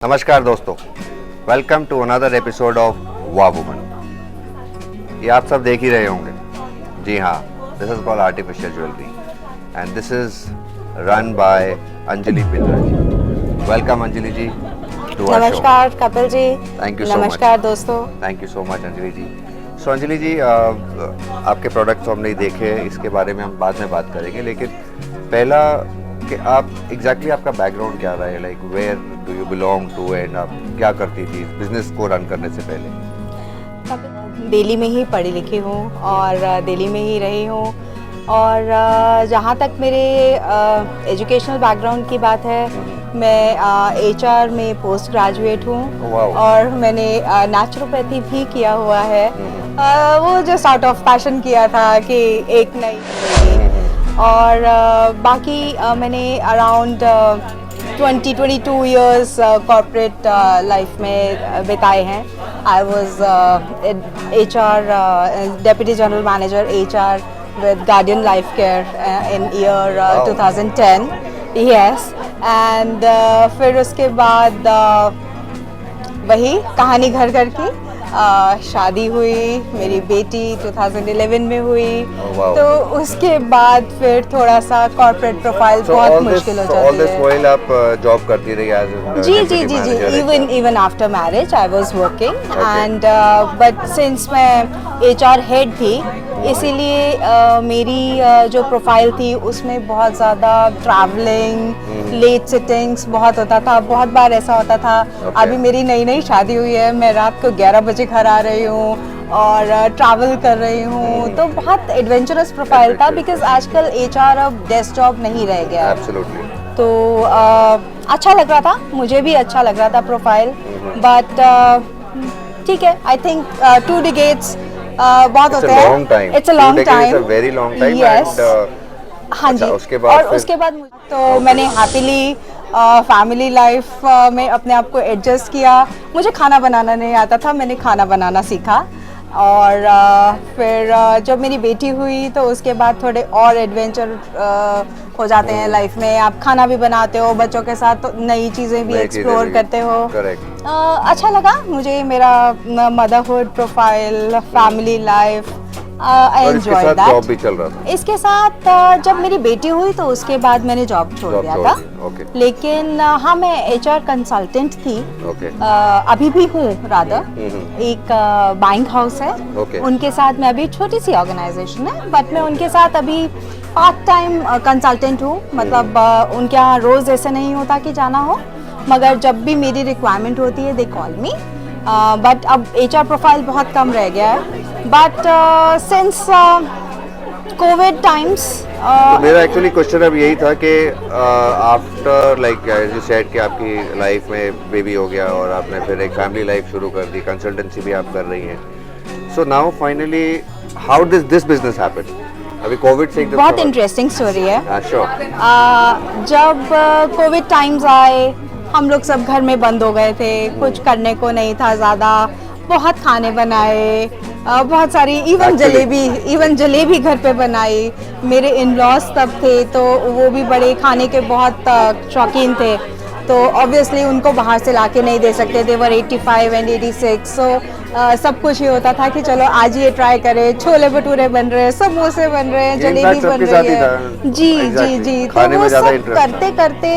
नमस्कार दोस्तों, welcome to another episode of वाह वुमन। ये आप सब देख ही रहे होंगे। जी हाँ, this is called artificial jewellery and this is run by Anjali पिल्लर ji. Welcome Anjali ji to our show. नमस्कार Kapil ji. Thank you so much. नमस्कार दोस्तों। Thank you so much Anjali ji. So Anjali ji, आपके प्रोडक्ट्स तो हमने देखे, इसके बारे में हम बाद में बात करेंगे, लेकिन पहला कि आप एग्जैक्टली आपका बैकग्राउंड क्या रहा है, like where do you belong to and आप क्या करती थी बिजनेस को रन करने से पहले? दिल्ली में ही पढ़ी लिखी हूँ और दिल्ली में ही रही हूँ और जहाँ तक मेरे एजुकेशनल बैकग्राउंड की बात है, मैं एचआर में पोस्ट ग्रेजुएट हूँ और मैंने नेचुरोपैथी भी किया हुआ है। वो जो सॉर्ट ऑफ पैशन किया था कि एक नई और बाकी मैंने अराउंड 22 इयर्स कॉर्पोरेट लाइफ में बिताए हैं। I was HR deputy general manager HR with Guardian Life Care in year 2010. Yes, and फिर उसके बाद वही कहानी घर घर की शादी हुई, मेरी बेटी 2011 में हुई। तो उसके बाद फिर थोड़ा सा कॉर्पोरेट प्रोफाइल बहुत मुश्किल हो जाती है। आप जॉब करती रही एज जी, even after marriage I was working and but since मैं HR हेड थी, इसीलिए मेरी जो प्रोफाइल थी उसमें बहुत ज़्यादा ट्रैवलिंग, लेट सिटिंग्स बहुत होता था। बहुत बार ऐसा होता था, अभी मेरी नई शादी हुई है, मैं रात को 11 बजे घर आ रही हूँ और ट्रैवल कर रही हूँ, तो बहुत एडवेंचरस प्रोफाइल था बिकॉज आजकल HR अब डेस्क जॉब नहीं रह गया। Absolutely. तो अच्छा लग रहा था, मुझे भी अच्छा लग रहा था प्रोफाइल, बट ठीक है। आई थिंक 2 decades बहुत होते हैं। It's a long time, very long time. Yes, हाँ जी। उसके बाद और उसके बाद तो मैंने हैप्पीली फैमिली लाइफ में अपने आप को एडजस्ट किया। मुझे खाना बनाना नहीं आता था, मैंने खाना बनाना सीखा और फिर जब मेरी बेटी हुई तो उसके बाद थोड़े और एडवेंचर हो जाते हैं लाइफ में। आप खाना भी बनाते हो बच्चों के साथ, तो नई चीज़ें भी एक्सप्लोर करते हो। अच्छा लगा मुझे मेरा motherhood profile, family life, I enjoy that. Job भी चल रहा था इसके साथ जब मेरी बेटी हुई तो उसके बाद मैंने जॉब छोड़ दिया था। लेकिन हाँ, मैं HR कंसल्टेंट थी, अभी भी हूँ रादर। एक बाइंग हाउस है, उनके साथ मैं अभी, छोटी सी ऑर्गेनाइजेशन है बट मैं उनके साथ अभी पार्ट टाइम कंसल्टेंट हूँ। मतलब उनके यहाँ रोज़ ऐसे नहीं होता कि जाना हो, मगर जब भी मेरी रिक्वायरमेंट होती है दे कॉल मी। बट अब HR प्रोफाइल बहुत कम रह गया है। बट सिंस कोविड टाइम्स, मेरा एक्चुअली क्वेश्चन अब यही था कि after like as you said कि आपकी लाइफ में बेबी हो गया और आपने फिर एक फैमिली लाइफ शुरू कर दी, कंसल्टेंसी भी आप कर रही हैं। So now finally how did this business happen? अभी कोविड से बहुत इंटरेस्टिंग स्टोरी है। श्योर। जब कोविड टाइम्स आए, हम लोग सब घर में बंद हो गए थे, कुछ करने को नहीं था ज़्यादा। बहुत खाने बनाए, बहुत सारी, इवन जलेबी घर पे बनाई। मेरे इन-लॉज तब थे तो वो भी बड़े खाने के बहुत शौकीन थे, तो ऑब्वियसली उनको बाहर से लाके नहीं दे सकते थे। वर 85 एंड 86, सो सब कुछ ही होता था कि चलो आज ये ट्राई करें। छोले भटूरे बन रहे हैं, समोसे बन रहे हैं, जलेबी बन रही है। जी। तो वो सब करते करते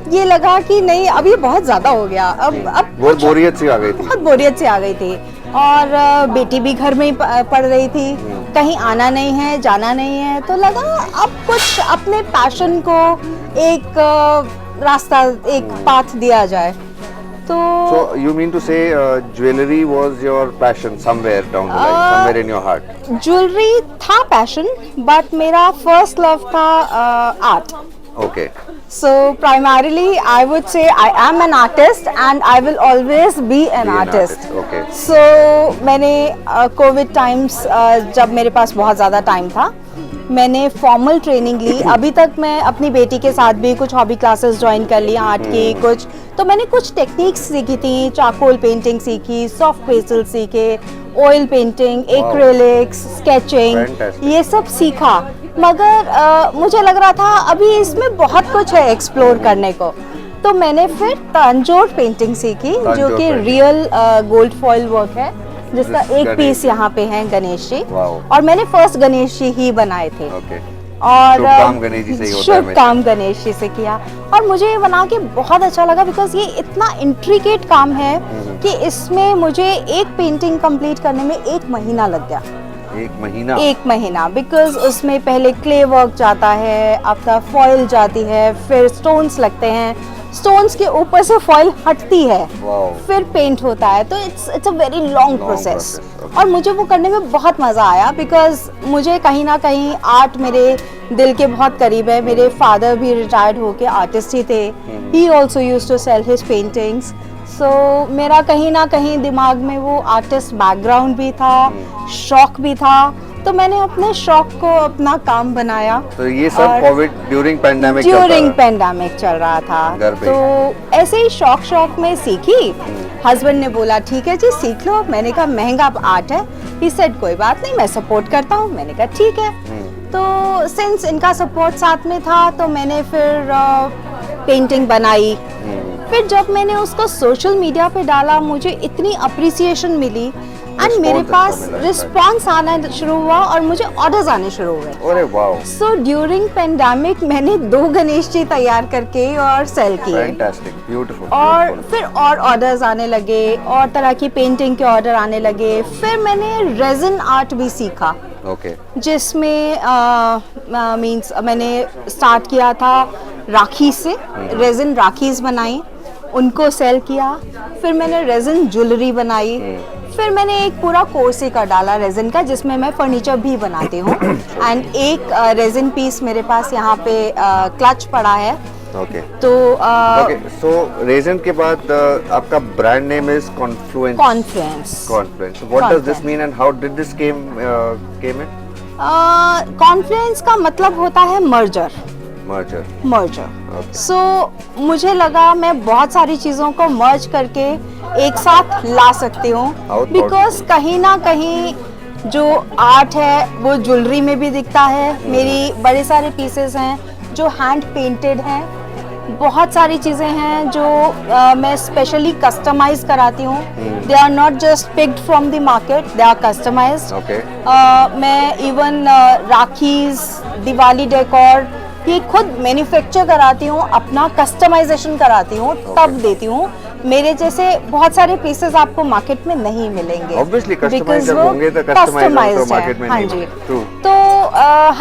ये लगा कि नहीं, अब ये बहुत ज्यादा हो गया। अब बहुत बोरियत सी आ गई थी और बेटी भी घर में ही पढ़ रही थी, कहीं आना नहीं है, जाना नहीं है, तो लगा अब कुछ अपने पैशन को एक रास्ता, एक पाथ दिया जाए। तो So you mean to say jewelry was your passion somewhere down the line, somewhere in your heart? Jewellery था पैशन, बट मेरा फर्स्ट लव था art. Okay. So primarily I would say I am an artist and I will always be an artist. Okay. So मैंने Covid times, जब मेरे पास बहुत ज़्यादा time था, मैंने फॉर्मल ट्रेनिंग ली। अभी तक मैं अपनी बेटी के साथ भी कुछ हॉबी क्लासेस ज्वाइन कर ली आर्ट की कुछ, तो मैंने कुछ टेक्निक्स सीखी थी। चारकोल पेंटिंग सीखी, सॉफ्ट पेंसिल सीखे, ऑयल पेंटिंग, एक्रेलिक्स, स्केचिंग, ये सब सीखा। मगर मुझे लग रहा था अभी इसमें बहुत कुछ है एक्सप्लोर करने को, तो मैंने फिर तंजोर पेंटिंग सीखी, जो तंजोर कि painting। Real gold foil work है, जिसका जिस एक गणेश पीस जी। यहाँ पे है गणेश जी। वाओ। और मैंने फर्स्ट गणेश जी ही बनाए थे। ओके। और शुभ काम गणेश जी से ही होता है शुभ हमेशा। काम गणेश जी से किया। और मुझे ये बना के बहुत अच्छा लगा, बिकॉज ये इतना इंट्रिकेट काम है कि इसमें मुझे एक पेंटिंग कंप्लीट करने में 1 महीना लग गया। 1 महीना? 1 महीना, बिकॉज उसमें पहले क्ले वर्क जाता है, आपका फॉइल जाती है, फिर स्टोन्स लगते हैं, स्टोन्स के ऊपर से फॉइल हटती है, वाओ। फिर पेंट होता है। तो it's a very long process. process, okay। और मुझे वो करने में बहुत मज़ा आया, बिकॉज मुझे कहीं ना कहीं आर्ट मेरे दिल के बहुत करीब है। मेरे फादर भी रिटायर्ड होके आर्टिस्ट ही थे। He also use to sell his paintings. So मेरा कहीं ना कहीं दिमाग में वो आर्टिस्ट बैकग्राउंड भी था, शौक भी था। तो मैंने अपने शौक को अपना काम बनाया। तो ये सब Covid during pandemic during pandemic चल रहा था, घर पे। तो ऐसे ही शौक में सीखी। हस्बैंड ने बोला ठीक है जी सीख लो। मैंने कहा महंगा आर्ट है। ही सेड कोई बात नहीं, मैं सपोर्ट करता हूँ। मैंने कहा ठीक है। तो सिंस इनका सपोर्ट साथ में था, तो मैंने फिर पेंटिंग बनाई। फिर जब मैंने उसको सोशल मीडिया पे डाला, मुझे इतनी अप्रिसिएशन मिली एंड मेरे Response पास अच्छा मिला, रिस्पॉन्स आना शुरू हुआ और मुझे ऑर्डर्स आने शुरू हुए। अरे वाओ। सो ड्यूरिंग पेंडेमिक मैंने 2 गणेश जी तैयार करके और सेल किए। Fantastic, beautiful. और फिर और ऑर्डर्स आने लगे, और तरह की पेंटिंग के ऑर्डर आने लगे। फिर मैंने रेजिन आर्ट भी सीखा, ओके। जिसमें मींस मैंने स्टार्ट किया था राखी से। रेजिन राखीज बनाई, उनको सेल किया। फिर मैंने रेजिन ज्वेलरी बनाई। फिर मैंने एक पूरा कोर्स ही कर डाला रेजिन का, जिसमें मैं फर्नीचर भी बनाती हूँ। एंड एक रेजिन पीस मेरे पास यहाँ पे क्लच पड़ा है। ओके। तो ओके, सो रेजिन के बाद आपका brand name is Confluence. Confluence. What does this mean and how did this came in? Confluence का मतलब होता है मर्जर। Okay. सो मुझे लगा मैं बहुत सारी चीज़ों को मर्ज करके एक साथ ला सकती हूँ, How बिकॉज कहीं ना कहीं जो आर्ट है वो ज्वेलरी में भी दिखता है। मेरी बड़े सारे पीसेस हैं जो हैंड पेंटेड हैं। बहुत सारी चीज़ें हैं जो मैं स्पेशली कस्टमाइज कराती हूँ। They are not just picked from the market, they are customized. Okay. मैं इवन राखीज, दिवाली डेकोर ये खुद मैन्युफैक्चर कराती हूँ, अपना कस्टमाइजेशन कराती हूँ, तब देती हूँ। मेरे जैसे बहुत सारे पीसेस आपको मार्केट में नहीं मिलेंगे। Obviously, because customized वो होंगे तो customized customized तो है। market में हाँ नहीं जी। मिलेंगे। True। तो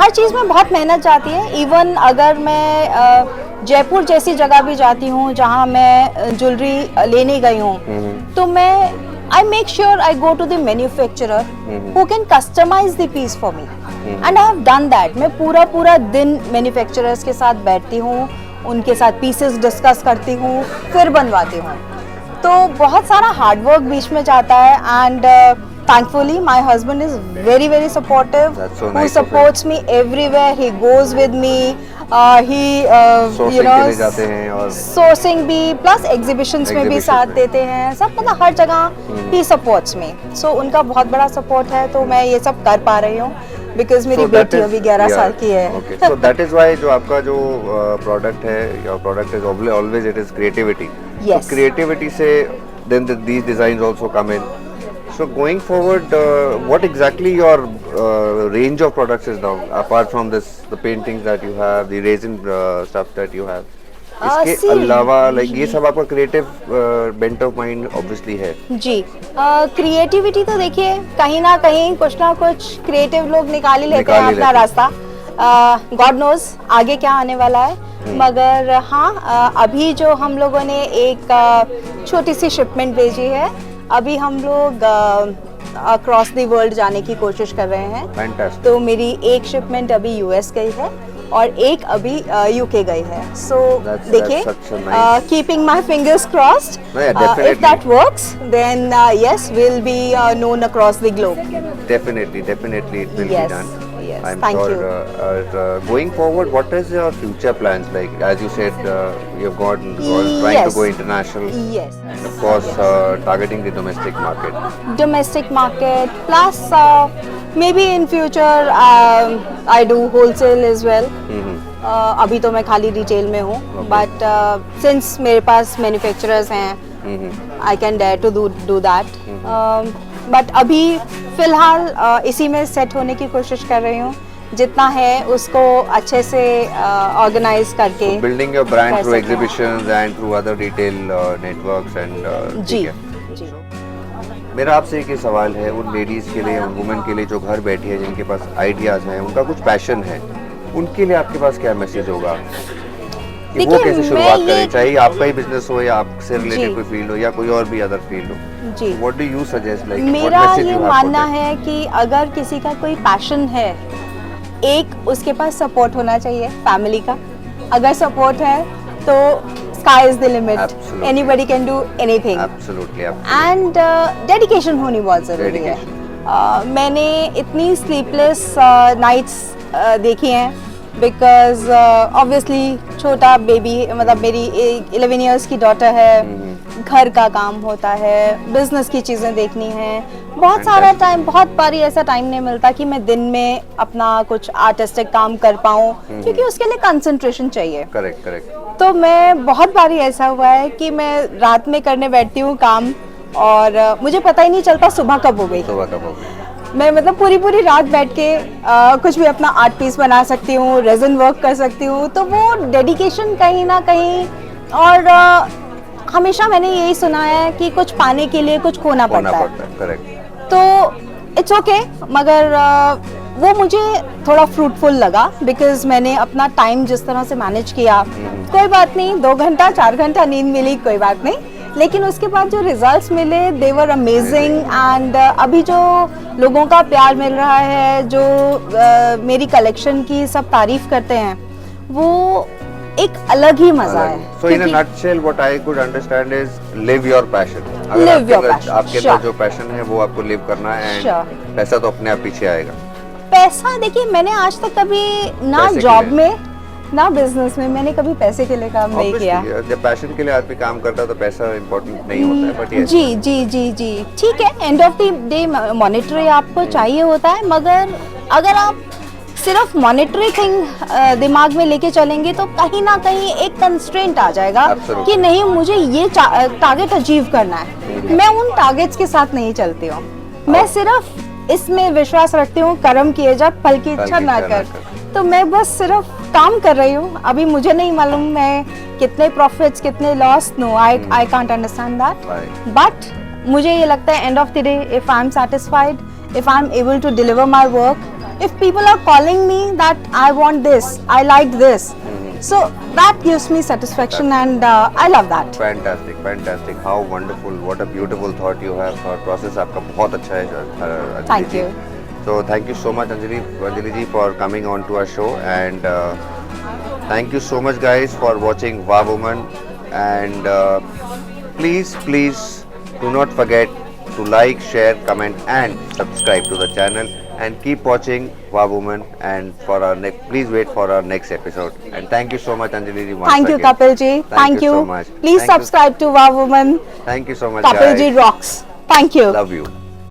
हर चीज़ में बहुत मेहनत जाती है। इवन अगर मैं जयपुर जैसी जगह भी जाती हूँ जहाँ मैं ज्वेलरी लेने गई हूँ, तो मैं I make sure I go to the manufacturer who can customize the piece for me, and I have done that. मैं पूरा दिन मैन्युफैक्चरर्स के साथ बैठती हूँ, उनके साथ पीसेस डिस्कस करती हूँ, फिर बनवाती हूँ। तो बहुत सारा हार्ड वर्क बीच में जाता है। And thankfully my husband is very supportive. That's so who nice of him. supports me everywhere. He goes with me. He Sourcing के लिए जाते हैं और सोर्सिंग भी, प्लस एग्जीबिशंस में भी Exhibitions साथ में। देते हैं। सब मतलब हर जगह ही सपोर्ट्स में। सो उनका बहुत बड़ा सपोर्ट है, तो मैं ये सब कर पा रही हूँ। बिकॉज मेरी बेटी अभी 11 साल की है। Okay, so that is why जो आपका जो प्रोडक्ट है, your product is always it is creativity. Yes. Creativity से then these designs also come in. So going forward, what exactly your range of products is now, apart from this, the paintings that you have, the resin stuff that you have? इसके see, अलावा like ये सब आपका creative bent of mind obviously है। जी, creativity तो देखिए कहीं ना कुछ क्रिएटिव लोग निकाल ही लेते हैं अपना रास्ता। गॉड नोज आगे क्या आने वाला है। मगर हाँ, अभी जो हम लोगों ने एक छोटी सी शिपमेंट भेजी है। अभी हम लोग अक्रॉस द वर्ल्ड जाने की कोशिश कर रहे हैं। Fantastic. तो मेरी एक शिपमेंट अभी यूएस गई है और एक अभी यूके गई है। सो देखिए, such a nice- keeping my fingers crossed, Yeah, definitely. If that works then yes will be known across the globe. Definitely it will be done. yes. I'm Thank sure. you. Going forward, what is your future plans? Like as you said, you've trying to Yes. go international, Yes. and of course targeting the domestic market. Domestic market plus maybe in future I do wholesale as well. अभी तो मैं खाली retail में हूँ, but since मेरे पास manufacturers हैं, I can dare to do that. But अभी फिलहाल इसी में सेट होने की कोशिश कर रही हूँ. जितना है उसको अच्छे से ऑर्गेनाइज करके Building your brand कर through सकते हैं. exhibitions and through other retail networks and जी ठीक है. जी. मेरा आपसे एक ही सवाल है उन लेडीज के लिए, उन वुमेन के लिए जो घर बैठी है, जिनके पास आइडियाज हैं, उनका कुछ पैशन है, उनके लिए आपके पास क्या मैसेज होगा कि वो देखिए, कैसे मैं शुरुआत ये- करें, चाहे आपका ही बिजनेस हो या आपसे रिलेटेड जी। कोई फील्ड हो या कोई और भी अदर फील्ड हो. जी. What do you suggest, like मेरा ये मानना है कि अगर किसी का कोई पैशन है, एक उसके पास सपोर्ट होना चाहिए फैमिली का. अगर सपोर्ट है तो sky is the limit. Absolutely. Anybody can do anything. Absolutely and dedication होनी बहुत ज़रूरी है. मैंने इतनी स्लीपलेस नाइट्स देखी हैं, बिकॉज ऑब्वियसली छोटा बेबी, मतलब मेरी 11 इयर्स की डॉटर है, घर का काम होता है, बिजनेस की चीज़ें देखनी है, बहुत सारा टाइम, बहुत बारी ऐसा टाइम नहीं मिलता कि मैं दिन में अपना कुछ आर्टिस्टिक काम कर पाऊँ, क्योंकि उसके लिए कंसंट्रेशन चाहिए. Correct correct. तो मैं बहुत बारी ऐसा हुआ है कि मैं रात में करने बैठती हूँ काम, और मुझे पता ही नहीं चलता सुबह कब हो गई. सुबह कब होगा. मैं मतलब पूरी रात बैठ के कुछ भी अपना आर्ट पीस बना सकती हूँ, रेजन वर्क कर सकती हूँ. तो वो डेडिकेशन कहीं ना कहीं, और हमेशा मैंने यही सुना है कि कुछ पाने के लिए कुछ खोना होना पड़ता है. पड़ता है. करेक्ट. तो इट्स ओके, मगर वो मुझे थोड़ा फ्रूटफुल लगा, बिकॉज मैंने अपना टाइम जिस तरह से मैनेज किया. कोई बात नहीं, 2 घंटा 4 घंटा नींद मिली, कोई बात नहीं, लेकिन उसके बाद जो रिजल्ट्स मिले दे वर अमेजिंग. एंड अभी जो लोगों का प्यार मिल रहा है, जो मेरी कलेक्शन की सब तारीफ करते हैं, वो एक अलग ही मजा है. So in a क्योंकि- nutshell, what I could understand is live your passion. Live your passion, आपके sure. अंदर जो पैशन है वो आपको लिव करना है, एंड Sure. पैसा तो अपने आप पीछे आएगा. पैसा, देखिए मैंने आज तक कभी ना पैसे के जॉब लिए? में ना बिजनेस में मैंने कभी पैसे के लिए काम नहीं किया. Obviously, जब पैशन के लिए आदमी काम करता है तो पैसा इम्पोर्टेंट नहीं होता है, बट ये जी जी जी जी ठीक है. End of the day monetary आपको चाहिए होता है, मगर अगर आप सिर्फ मॉनेटरी थिंग दिमाग में लेके चलेंगे तो कहीं ना कहीं एक कंस्ट्रेंट आ जाएगा Absolutely. कि नहीं, मुझे ये टारगेट अचीव करना है. मैं उन टारगेट्स के साथ नहीं चलती हूँ. मैं सिर्फ इसमें विश्वास रखती हूँ, कर्म किए जा, फल की इच्छा ना कर. तो मैं बस सिर्फ काम कर रही हूँ. अभी मुझे नहीं मालूम मैं कितने प्रॉफिट्स कितने loss, no I can't understand that. Right. But मुझे ये लगता है end of the day, if I am satisfied, if I am able to deliver my work, if people are calling me that I want this, I like this, so that gives me satisfaction, and I love that. Fantastic, fantastic. How wonderful! What a beautiful thought you have. Thought process आपका बहुत अच्छा है, Anjali Thank ji. you. So thank you so much, Anjali ji, for coming on to our show, and thank you so much, guys, for watching Wow Woman, and please do not forget to like, share, comment, and subscribe to the channel. And keep watching Wow Woman, and for our next, please wait for our next episode. And thank you so much, Anjali ji. once Thank you, again. Kapil ji. Thank you. so much. Please Thank you. subscribe to Wow Woman. Thank you so much, Kapil guys. ji rocks. Thank you. Love you.